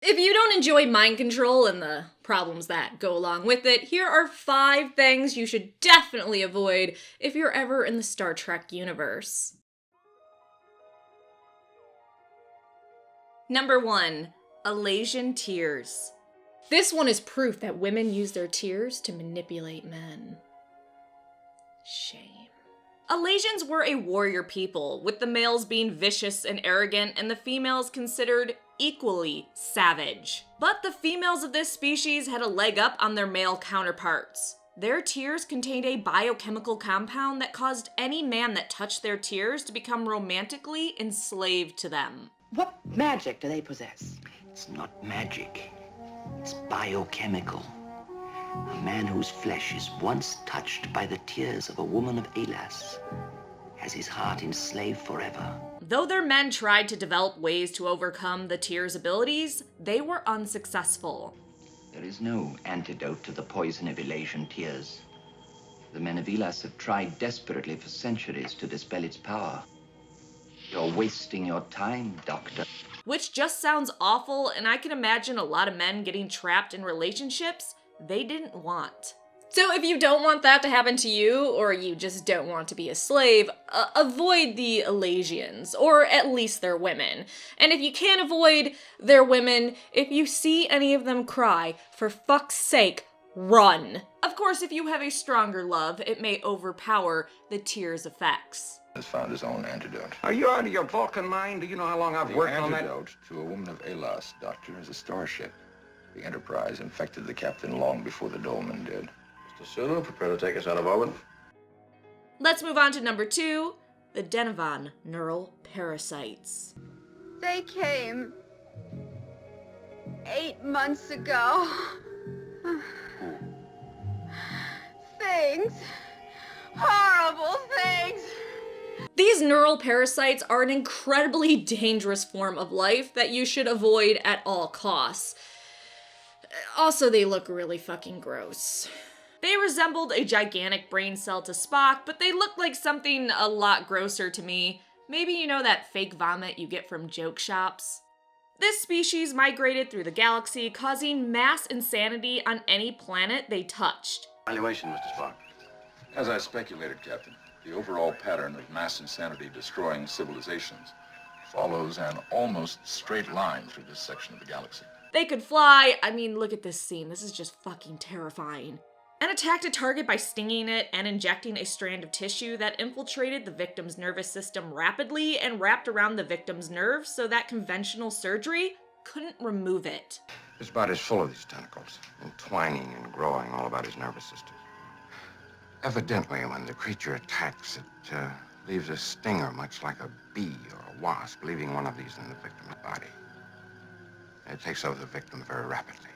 If you don't enjoy mind control and the problems that go along with it, here are 5 things you should definitely avoid if you're ever in the Star Trek universe. Number 1. Alasian tears. This one is proof that women use their tears to manipulate men. Shame. Alasians were a warrior people, with the males being vicious and arrogant and the females considered equally savage. But the females of this species had a leg up on their male counterparts. Their tears contained a biochemical compound that caused any man that touched their tears to become romantically enslaved to them. What magic do they possess? It's not magic. It's biochemical. A man whose flesh is once touched by the tears of a woman of Elas has his heart enslaved forever. Though their men tried to develop ways to overcome the tears' abilities, they were unsuccessful. There is no antidote to the poison of Elasian tears. The men of Elas have tried desperately for centuries to dispel its power. You're wasting your time, Doctor. Which just sounds awful, and I can imagine a lot of men getting trapped in relationships they didn't want. So if you don't want that to happen to you, or you just don't want to be a slave, avoid the Alasians, or at least their women. And if you can't avoid their women, if you see any of them cry, for fuck's sake, run. Of course, if you have a stronger love, it may overpower the tears' effects. Has found his own antidote. Are you out of your Vulcan mind? Do you know how long I've worked on that? The antidote to a woman of Elas, Doctor, is a starship. The Enterprise infected the captain long before the Dolman did. Mr. Sulu, prepare to take us out of orbit. Let's move on to number 2, the Denovan neural parasites. They came 8 months ago. Things. Horrible things. These neural parasites are an incredibly dangerous form of life that you should avoid at all costs. Also, they look really fucking gross. They resembled a gigantic brain cell to Spock, but they looked like something a lot grosser to me. Maybe you know that fake vomit you get from joke shops? This species migrated through the galaxy, causing mass insanity on any planet they touched. Evaluation, Mr. Spock. As I speculated, Captain, the overall pattern of mass insanity destroying civilizations follows an almost straight line through this section of the galaxy. They could fly. I mean, look at this scene. This is just fucking terrifying. And attacked a target by stinging it and injecting a strand of tissue that infiltrated the victim's nervous system rapidly and wrapped around the victim's nerves so that conventional surgery couldn't remove it. His body's full of these tentacles, entwining and growing all about his nervous system. Evidently, when the creature attacks, it leaves a stinger much like a bee or a wasp, leaving one of these in the victim's body. It takes over the victim very rapidly.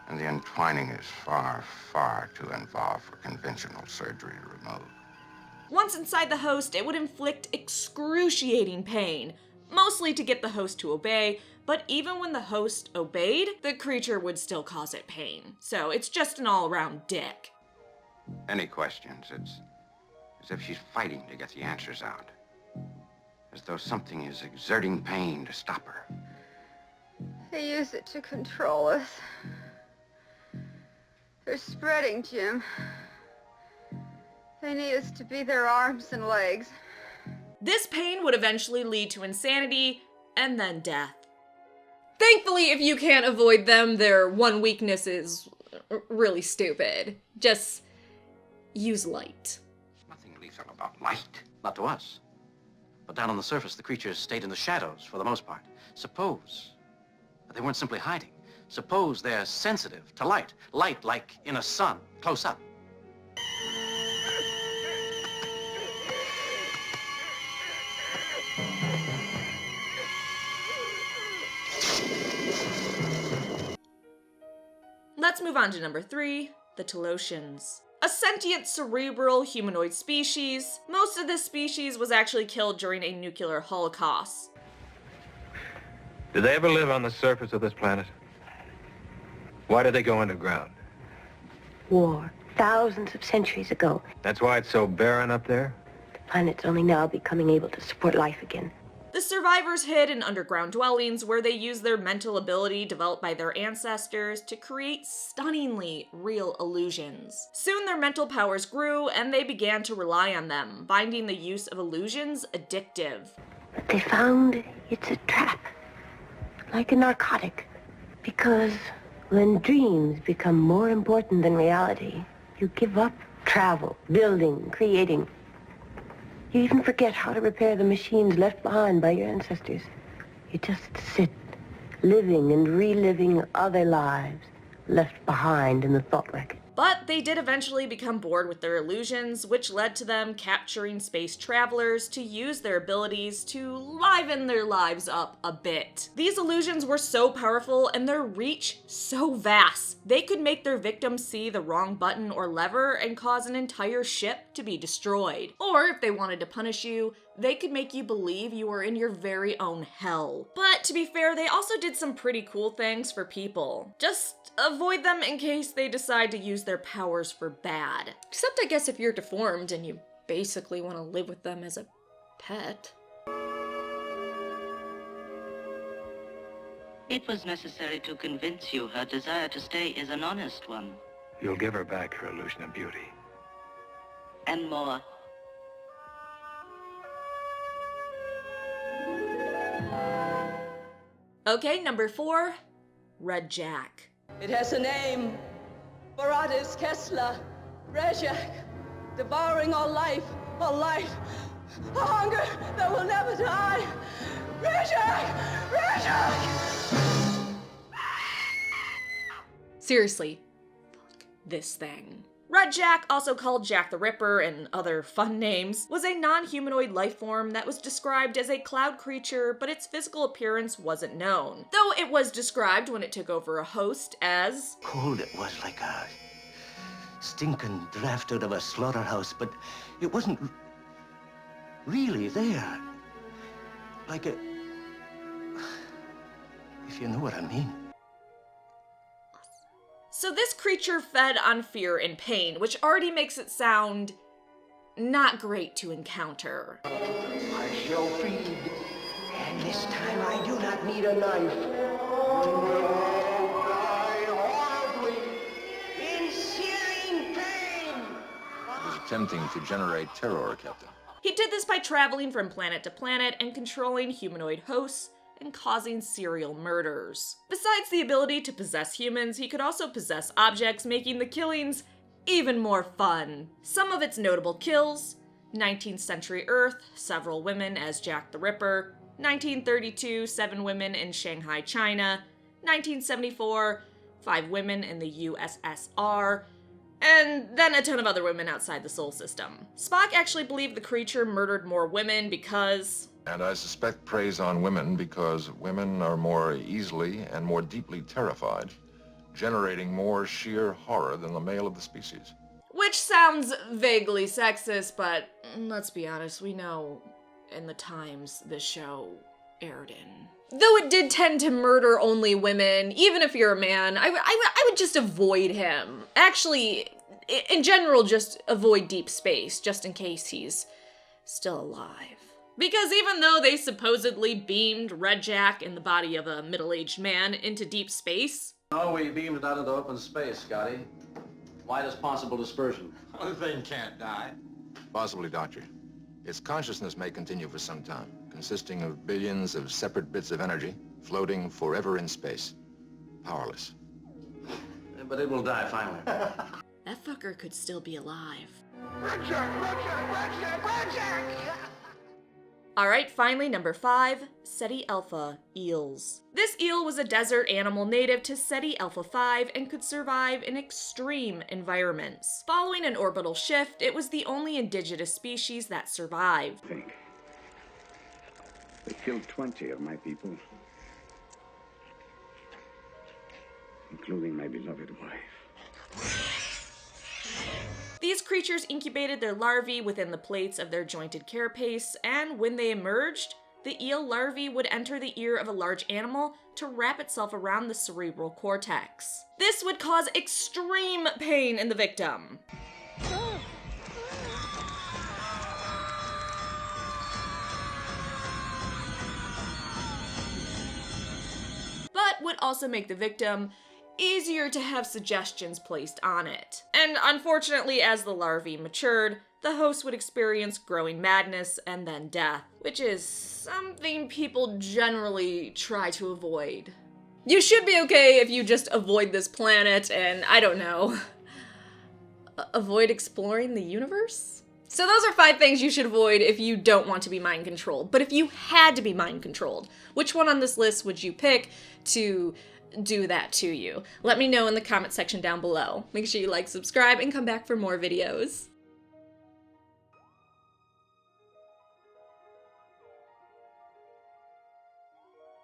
And the entwining is far, far too involved for conventional surgery to remove. Once inside the host, it would inflict excruciating pain, mostly to get the host to obey, but even when the host obeyed, the creature would still cause it pain. So it's just an all-around dick. Any questions, it's as if she's fighting to get the answers out. As though something is exerting pain to stop her. They use it to control us. They're spreading, Jim. They need us to be their arms and legs. This pain would eventually lead to insanity and then death. Thankfully, if you can't avoid them, their one weakness is really stupid. Just use light. Nothing lethal about light. Not to us. But down on the surface, the creatures stayed in the shadows for the most part. Suppose they weren't simply hiding. Suppose they're sensitive to light. Light like in a sun, close up. Let's move on to number 3, the Telosians. A sentient cerebral humanoid species. Most of this species was actually killed during a nuclear holocaust. Did they ever live on the surface of this planet? Why did they go underground? War, thousands of centuries ago. That's why it's so barren up there? The planet's only now becoming able to support life again. The survivors hid in underground dwellings where they used their mental ability developed by their ancestors to create stunningly real illusions. Soon their mental powers grew and they began to rely on them, finding the use of illusions addictive. But they found it's a trap, like a narcotic, because when dreams become more important than reality, you give up travel, building, creating. You even forget how to repair the machines left behind by your ancestors. You just sit, living and reliving other lives left behind in the thought wreck. But they did eventually become bored with their illusions, which led to them capturing space travelers to use their abilities to liven their lives up a bit. These illusions were so powerful and their reach so vast, they could make their victims see the wrong button or lever and cause an entire ship to be destroyed. Or if they wanted to punish you, they could make you believe you were in your very own hell. But to be fair, they also did some pretty cool things for people. Just avoid them in case they decide to use their powers for bad. Except I guess if you're deformed and you basically want to live with them as a pet. It was necessary to convince you her desire to stay is an honest one. You'll give her back her illusion of beauty. And more. Okay, number 4, Redjac. It has a name. Baratis Kessler. Redjac. Devouring all life, a hunger that will never die. Redjac! Redjac! Seriously, fuck this thing. Redjac, also called Jack the Ripper and other fun names, was a non-humanoid life form that was described as a cloud creature, but its physical appearance wasn't known. Though it was described when it took over a host as Cold it was, like a stinking draft out of a slaughterhouse, but it wasn't really there. Like a... if you know what I mean. So this creature fed on fear and pain, which already makes it sound not great to encounter. I shall feed, and this time I do not need a knife. Die horribly, in searing pain. It was attempting to generate terror, Captain. He did this by traveling from planet to planet and controlling humanoid hosts and causing serial murders. Besides the ability to possess humans, he could also possess objects, making the killings even more fun. Some of its notable kills: 19th century Earth, several women as Jack the Ripper; 1932, 7 women in Shanghai, China; 1974, 5 women in the USSR, and then a ton of other women outside the Sol system. Spock actually believed the creature murdered more women because... And I suspect preys on women because women are more easily and more deeply terrified, generating more sheer horror than the male of the species. Which sounds vaguely sexist, but let's be honest, we know in the times this show aired in. Though it did tend to murder only women, even if you're a man, I would just avoid him. Actually, in general, just avoid deep space, just in case he's still alive. Because even though they supposedly beamed Redjac in the body of a middle-aged man into deep space... No, we beamed it out into open space, Scotty. Widest possible dispersion. Well, the thing can't die. Possibly, Doctor. Its consciousness may continue for some time, consisting of billions of separate bits of energy, floating forever in space. Powerless. But it will die finally. That fucker could still be alive. Alright, finally, number 5, Ceti Alpha eels. This eel was a desert animal native to Ceti Alpha 5 and could survive in extreme environments. Following an orbital shift, it was the only indigenous species that survived. They killed 20 of my people, including my beloved wife. These creatures incubated their larvae within the plates of their jointed carapace, and when they emerged, the eel larvae would enter the ear of a large animal to wrap itself around the cerebral cortex. This would cause extreme pain in the victim. but would also make the victim easier to have suggestions placed on it. And unfortunately, as the larvae matured, the host would experience growing madness and then death, which is something people generally try to avoid. You should be okay if you just avoid this planet and, I don't know, avoid exploring the universe? So those are 5 things you should avoid if you don't want to be mind controlled. But if you had to be mind controlled, which one on this list would you pick to do that to you? Let me know in the comment section down below. Make sure you like, subscribe, and come back for more videos.